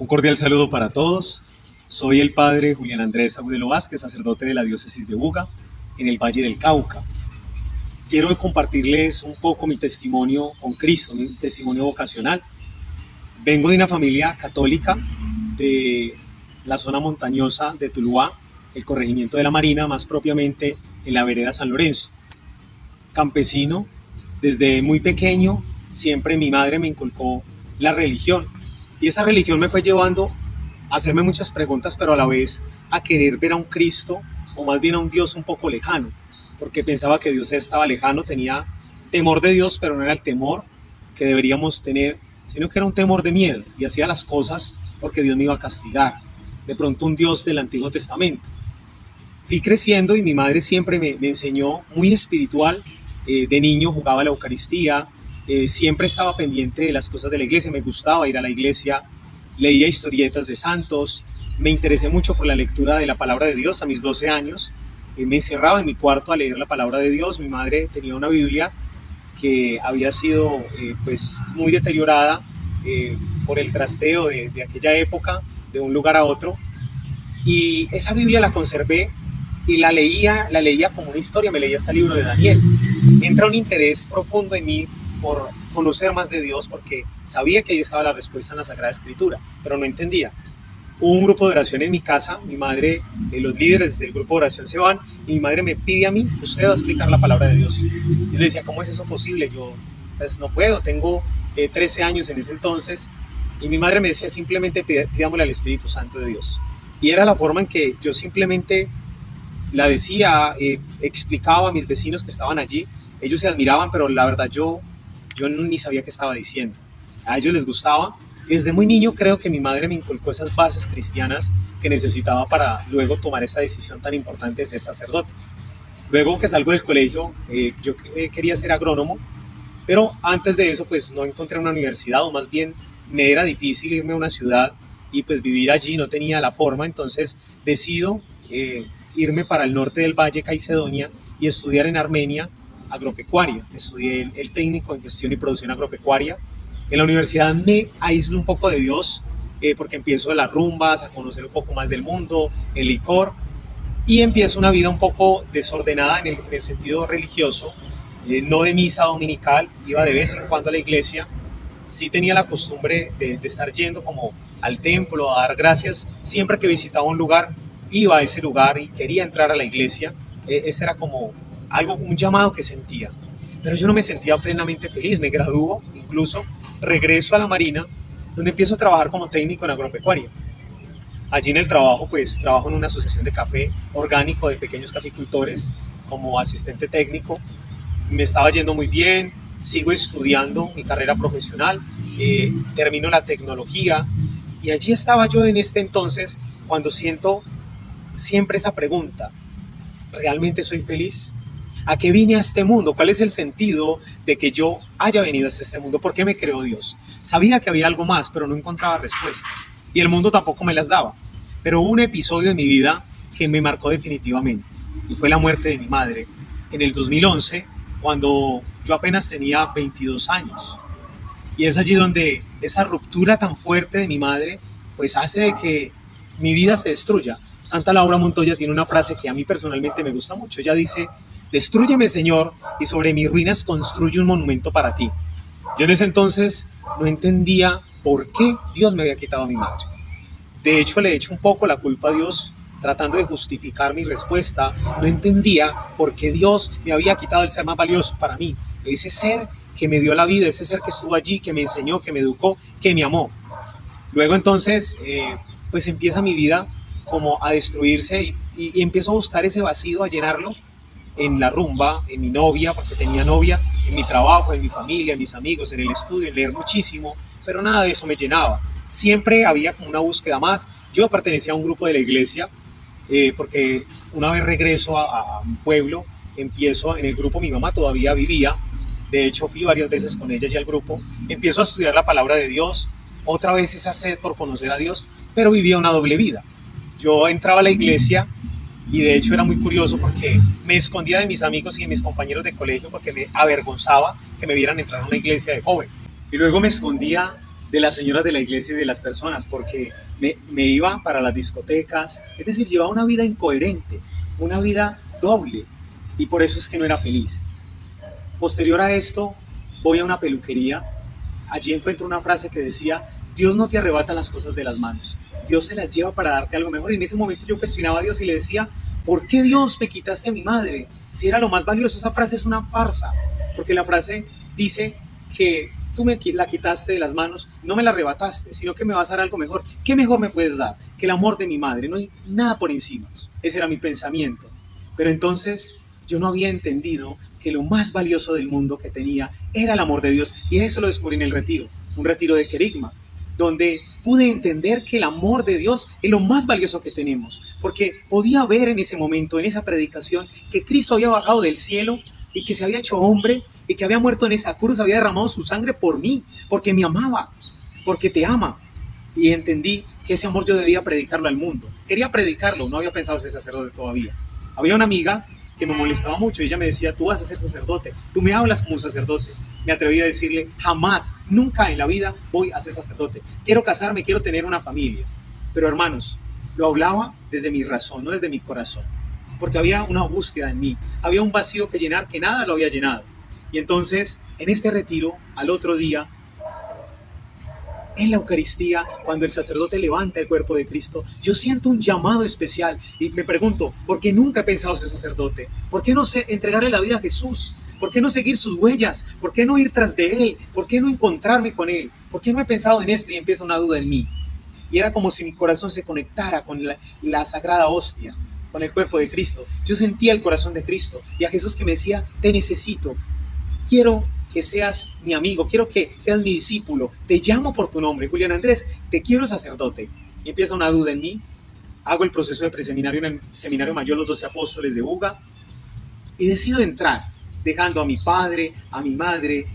Un cordial saludo para todos. Soy el padre Julián Andrés Agudelo Vázquez, sacerdote de la diócesis de Buga, en el Valle del Cauca. Quiero compartirles un poco mi testimonio con Cristo, mi testimonio vocacional. Vengo de una familia católica de la zona montañosa de Tuluá, el corregimiento de la Marina, más propiamente en la vereda San Lorenzo. Campesino, desde muy pequeño, siempre mi madre me inculcó la religión. Y esa religión me fue llevando a hacerme muchas preguntas, pero a la vez a querer ver a un Cristo, o más bien a un Dios un poco lejano, porque pensaba que Dios estaba lejano, tenía temor de Dios, pero no era el temor que deberíamos tener, sino que era un temor de miedo, y hacía las cosas porque Dios me iba a castigar, de pronto un Dios del Antiguo Testamento. Fui creciendo y mi madre siempre me enseñó, muy espiritual. De niño jugaba la Eucaristía, siempre estaba pendiente de las cosas de la iglesia, me gustaba ir a la iglesia, leía historietas de santos, me interesé mucho por la lectura de la palabra de Dios. A mis 12 años me encerraba en mi cuarto a leer la palabra de Dios. Mi madre tenía una Biblia que había sido pues muy deteriorada por el trasteo de aquella época, de un lugar a otro, y esa Biblia la conservé y la leía como una historia. Me leía hasta el libro de Daniel. Entra un interés profundo en mí por conocer más de Dios, porque sabía que ahí estaba la respuesta en la Sagrada Escritura, pero no entendía. Hubo un grupo de oración en mi casa, mi madre, los líderes del grupo de oración se van, y mi madre me pide a mí: usted va a explicar la palabra de Dios. Yo le decía: ¿cómo es eso posible? Yo pues no puedo, tengo 13 años en ese entonces, y mi madre me decía: simplemente pidámosle al Espíritu Santo de Dios. Y era la forma en que yo simplemente la decía, explicaba a mis vecinos que estaban allí. Ellos se admiraban, pero la verdad yo ni sabía qué estaba diciendo. A ellos les gustaba. Desde muy niño creo que mi madre me inculcó esas bases cristianas que necesitaba para luego tomar esa decisión tan importante de ser sacerdote. Luego que salgo del colegio, yo quería ser agrónomo, pero antes de eso pues no encontré una universidad, o más bien me era difícil irme a una ciudad y pues vivir allí, no tenía la forma. Entonces decido irme para el norte del Valle, Caicedonia, y estudiar en Armenia agropecuaria. Estudié el técnico en gestión y producción agropecuaria. En la universidad me aíslo un poco de Dios, porque empiezo de las rumbas, a conocer un poco más del mundo, el licor, y empiezo una vida un poco desordenada en el sentido religioso, no de misa dominical, iba de vez en cuando a la iglesia. Sí tenía la costumbre de estar yendo como al templo a dar gracias. Siempre que visitaba un lugar, iba a ese lugar y quería entrar a la iglesia. Ese era como algo, un llamado que sentía, pero yo no me sentía plenamente feliz. Me gradúo, incluso regreso a la Marina, donde empiezo a trabajar como técnico en agropecuaria. Allí en el trabajo pues trabajo en una asociación de café orgánico de pequeños caficultores como asistente técnico. Me estaba yendo muy bien, sigo estudiando mi carrera profesional, termino la tecnología, y allí estaba yo en este entonces cuando siento siempre esa pregunta: ¿realmente soy feliz? ¿A qué vine a este mundo? ¿Cuál es el sentido de que yo haya venido a este mundo? ¿Por qué me creó Dios? Sabía que había algo más, pero no encontraba respuestas, y el mundo tampoco me las daba. Pero hubo un episodio en mi vida que me marcó definitivamente, y fue la muerte de mi madre en el 2011, cuando yo apenas tenía 22 años. Y es allí donde esa ruptura tan fuerte de mi madre pues hace de que mi vida se destruya. Santa Laura Montoya tiene una frase que a mí personalmente me gusta mucho. Ella dice: destrúyeme, Señor, y sobre mis ruinas construye un monumento para ti. Yo en ese entonces no entendía por qué Dios me había quitado a mi madre. De hecho, le echo un poco la culpa a Dios, tratando de justificar mi respuesta. No entendía por qué Dios me había quitado el ser más valioso para mí, ese ser que me dio la vida, ese ser que estuvo allí, que me enseñó, que me educó, que me amó. Luego entonces, pues empieza mi vida como a destruirse, y empiezo a buscar ese vacío, a llenarlo en la rumba, en mi novia, porque tenía novia, en mi trabajo, en mi familia, en mis amigos, en el estudio, en leer muchísimo, pero nada de eso me llenaba. Siempre había como una búsqueda más. Yo pertenecía a un grupo de la iglesia, porque una vez regreso a un pueblo, empiezo en el grupo. Mi mamá todavía vivía, de hecho fui varias veces con ella y al grupo. Empiezo a estudiar la palabra de Dios, otra vez esa sed por conocer a Dios, pero vivía una doble vida. Yo entraba a la iglesia, y de hecho era muy curioso porque me escondía de mis amigos y de mis compañeros de colegio, porque me avergonzaba que me vieran entrar a una iglesia de joven. Y luego me escondía de las señoras de la iglesia y de las personas, porque me iba para las discotecas, es decir, llevaba una vida incoherente, una vida doble, y por eso es que no era feliz. Posterior a esto, voy a una peluquería, allí encuentro una frase que decía: Dios no te arrebata las cosas de las manos, Dios se las lleva para darte algo mejor. Y en ese momento yo cuestionaba a Dios y le decía: ¿por qué, Dios, me quitaste a mi madre? Si era lo más valioso. Esa frase es una farsa, porque la frase dice que tú me la quitaste de las manos, no me la arrebataste, sino que me vas a dar algo mejor. ¿Qué mejor me puedes dar que el amor de mi madre? No hay nada por encima. Ese era mi pensamiento. Pero entonces yo no había entendido que lo más valioso del mundo que tenía era el amor de Dios, y eso lo descubrí en el retiro, un retiro de querigma, donde pude entender que el amor de Dios es lo más valioso que tenemos, porque podía ver en ese momento, en esa predicación, que Cristo había bajado del cielo y que se había hecho hombre y que había muerto en esa cruz, había derramado su sangre por mí, porque me amaba, porque te ama. Y entendí que ese amor yo debía predicarlo al mundo. Quería predicarlo, no había pensado ser sacerdote todavía. Había una amiga que me molestaba mucho y ella me decía: tú vas a ser sacerdote, tú me hablas como un sacerdote. Me atreví a decirle: jamás, nunca en la vida voy a ser sacerdote. Quiero casarme, quiero tener una familia. Pero hermanos, lo hablaba desde mi razón, no desde mi corazón, porque había una búsqueda en mí, había un vacío que llenar que nada lo había llenado. Y entonces, en este retiro, al otro día, en la Eucaristía, cuando el sacerdote levanta el cuerpo de Cristo, yo siento un llamado especial y me pregunto: ¿por qué nunca he pensado ser sacerdote? ¿Por qué no sé entregarle la vida a Jesús? ¿Por qué no seguir sus huellas? ¿Por qué no ir tras de Él? ¿Por qué no encontrarme con Él? ¿Por qué no he pensado en esto? Y empieza una duda en mí. Y era como si mi corazón se conectara con la sagrada hostia, con el cuerpo de Cristo. Yo sentía el corazón de Cristo y a Jesús que me decía: te necesito, quiero que seas mi amigo, quiero que seas mi discípulo, te llamo por tu nombre, Julián Andrés, te quiero sacerdote. Y empieza una duda en mí, hago el proceso de preseminario en el Seminario Mayor Los 12 Apóstoles de Buga y decido entrar, dejando a mi padre, a mi madre,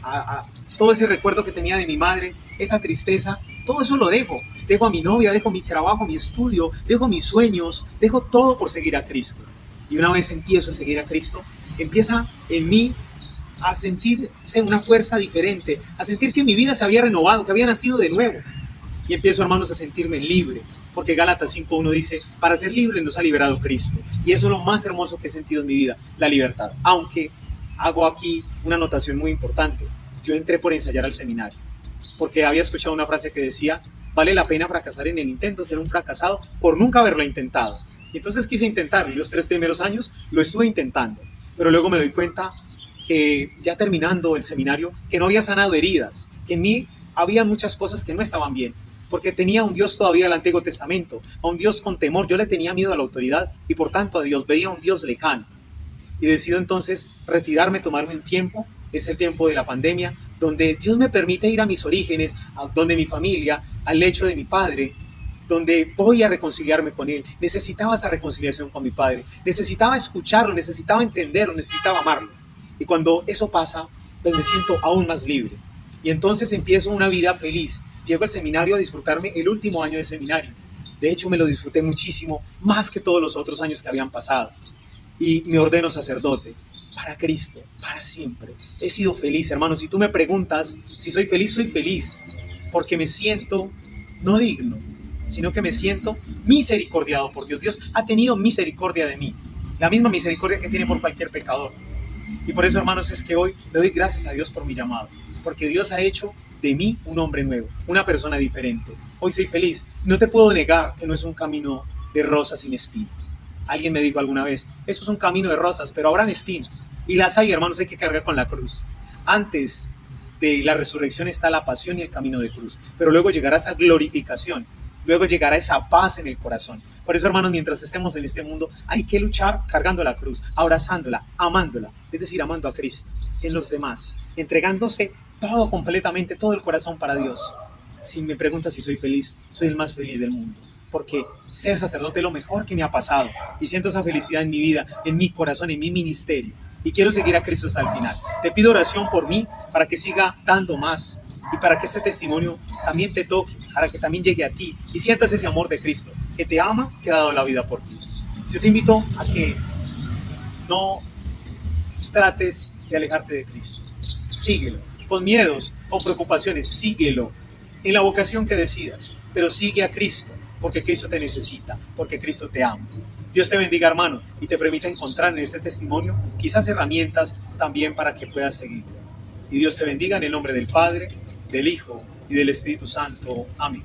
a todo ese recuerdo que tenía de mi madre, esa tristeza, todo eso lo dejo a mi novia, dejo mi trabajo, mi estudio, dejo mis sueños, dejo todo por seguir a Cristo. Y una vez empiezo a seguir a Cristo, empieza en mí a sentirse una fuerza diferente, a sentir que mi vida se había renovado, que había nacido de nuevo. Y empiezo, hermanos, a sentirme libre, porque Gálatas 5:1 dice: para ser libre nos ha liberado Cristo. Y eso es lo más hermoso que he sentido en mi vida, la libertad. Aunque hago aquí una anotación muy importante: yo entré por ensayar al seminario, porque había escuchado una frase que decía: vale la pena fracasar en el intento, ser un fracasado por nunca haberlo intentado. Y entonces quise intentar, los 3 primeros años lo estuve intentando, pero luego me doy cuenta que ya terminando el seminario, que no había sanado heridas, que en mí había muchas cosas que no estaban bien, porque tenía un Dios todavía del Antiguo Testamento, a un Dios con temor. Yo le tenía miedo a la autoridad y por tanto a Dios, veía a un Dios lejano. Y decido entonces retirarme, tomarme un tiempo, es el tiempo de la pandemia, donde Dios me permite ir a mis orígenes, a donde mi familia, al lecho de mi padre, donde voy a reconciliarme con Él. Necesitaba esa reconciliación con mi padre, necesitaba escucharlo, necesitaba entenderlo, necesitaba amarlo. Y cuando eso pasa, pues me siento aún más libre. Y entonces empiezo una vida feliz. Llego al seminario a disfrutarme el último año de seminario. De hecho, me lo disfruté muchísimo, más que todos los otros años que habían pasado. Y me ordeno sacerdote, para Cristo, para siempre. He sido feliz, hermanos. Si tú me preguntas si soy feliz, porque me siento no digno, sino que me siento misericordiado por Dios. Dios ha tenido misericordia de mí, la misma misericordia que tiene por cualquier pecador. Y por eso, hermanos, es que hoy le doy gracias a Dios por mi llamado, porque Dios ha hecho de mí un hombre nuevo, una persona diferente. Hoy soy feliz. No te puedo negar que no es un camino de rosas sin espinas. Alguien me dijo alguna vez: eso es un camino de rosas, pero habrán espinas. Y las hay, hermanos, hay que cargar con la cruz. Antes de la resurrección está la pasión y el camino de cruz, pero luego llegará esa glorificación. Luego llegará esa paz en el corazón. Por eso, hermanos, mientras estemos en este mundo, hay que luchar cargando la cruz, abrazándola, amándola, es decir, amando a Cristo en los demás, entregándose todo completamente, todo el corazón para Dios. Si me preguntas si soy feliz, soy el más feliz del mundo, porque ser sacerdote es lo mejor que me ha pasado y siento esa felicidad en mi vida, en mi corazón, en mi ministerio, y quiero seguir a Cristo hasta el final. Te pido oración por mí para que siga dando más y para que este testimonio también te toque, para que también llegue a ti y sientas ese amor de Cristo, que te ama, que ha dado la vida por ti. Yo te invito a que no trates de alejarte de Cristo. Síguelo, con miedos, con preocupaciones, síguelo en la vocación que decidas, pero sigue a Cristo, porque Cristo te necesita, porque Cristo te ama. Dios te bendiga, hermano, y te permita encontrar en este testimonio quizás herramientas también para que puedas seguir. Y Dios te bendiga en el nombre del Padre, del Hijo y del Espíritu Santo. Amén.